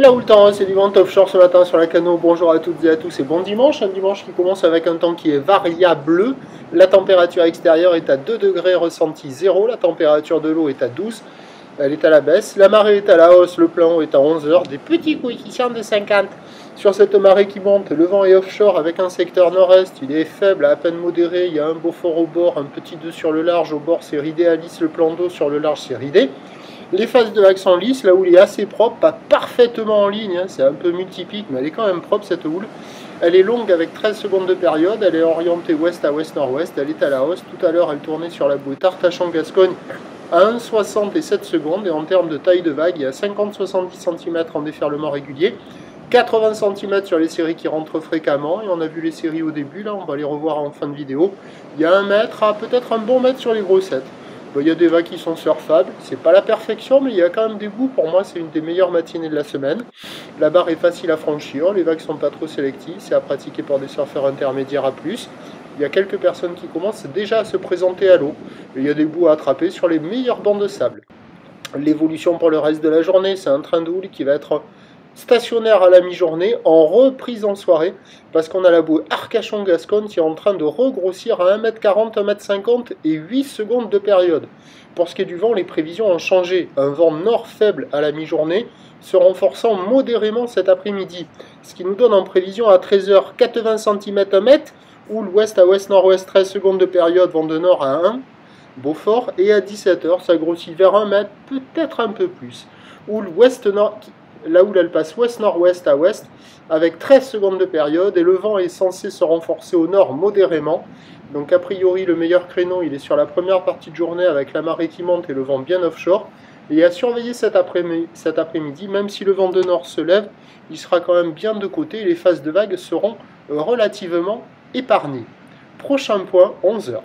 La houle temps, c'est du vent offshore ce matin sur la Cano. Bonjour à toutes et à tous et bon dimanche. Un dimanche qui commence avec un temps qui est variable. La température extérieure est à 2 degrés, ressenti 0. La température de l'eau est à 12. Elle est à la baisse. La marée est à la hausse. Le plein haut est à 11 heures. Des petits coefficients de 50 sur cette marée qui monte. Le vent est offshore avec un secteur nord-est. Il est faible, à peine modéré. Il y a un Beaufort au bord, un petit 2 sur le large. Au bord, c'est ridé à lisse. Le plan d'eau sur le large, c'est ridé. Les phases de vagues sont lisses, la houle est assez propre, pas parfaitement en ligne, hein, c'est un peu multipique, mais elle est quand même propre cette houle. Elle est longue avec 13 secondes de période, elle est orientée ouest à ouest-nord-ouest, elle est à la hausse. Tout à l'heure, elle tournait sur la bouée Artachon-Gascogne à 1,67 secondes, et en termes de taille de vague, il y a 50-70 cm en déferlement régulier, 80 cm sur les séries qui rentrent fréquemment, et on a vu les séries au début, là on va les revoir en fin de vidéo. Il y a 1 mètre à peut-être un bon mètre sur les grossettes. Il y a des vagues qui sont surfables, c'est pas la perfection, mais il y a quand même des goûts. Pour moi, c'est une des meilleures matinées de la semaine. La barre est facile à franchir, les vagues sont pas trop sélectives, c'est à pratiquer pour des surfeurs intermédiaires à plus. Il y a quelques personnes qui commencent déjà à se présenter à l'eau. Il y a des bouts à attraper sur les meilleurs bancs de sable. L'évolution pour le reste de la journée, c'est un train de houle qui va être stationnaire à la mi-journée, en reprise en soirée, parce qu'on a la bouée Arcachon-Gascogne qui est en train de regrossir à 1m40, 1m50 et 8 secondes de période. Pour ce qui est du vent, les prévisions ont changé. Un vent nord faible à la mi-journée, se renforçant modérément cet après-midi. Ce qui nous donne en prévision à 13h 80 cm 1 mètre, ou l'ouest à ouest-nord-ouest 13 secondes de période, vent de nord à 1, Beaufort, et à 17h ça grossit vers 1 mètre, peut-être un peu plus. Ou l'ouest-nord... La houle elle passe ouest-nord-ouest à ouest avec 13 secondes de période et le vent est censé se renforcer au nord modérément. Donc a priori le meilleur créneau il est sur la première partie de journée avec la marée qui monte et le vent bien offshore. Et à surveiller cet après-midi, même si le vent de nord se lève, il sera quand même bien de côté et les phases de vagues seront relativement épargnées. Prochain point, 11h.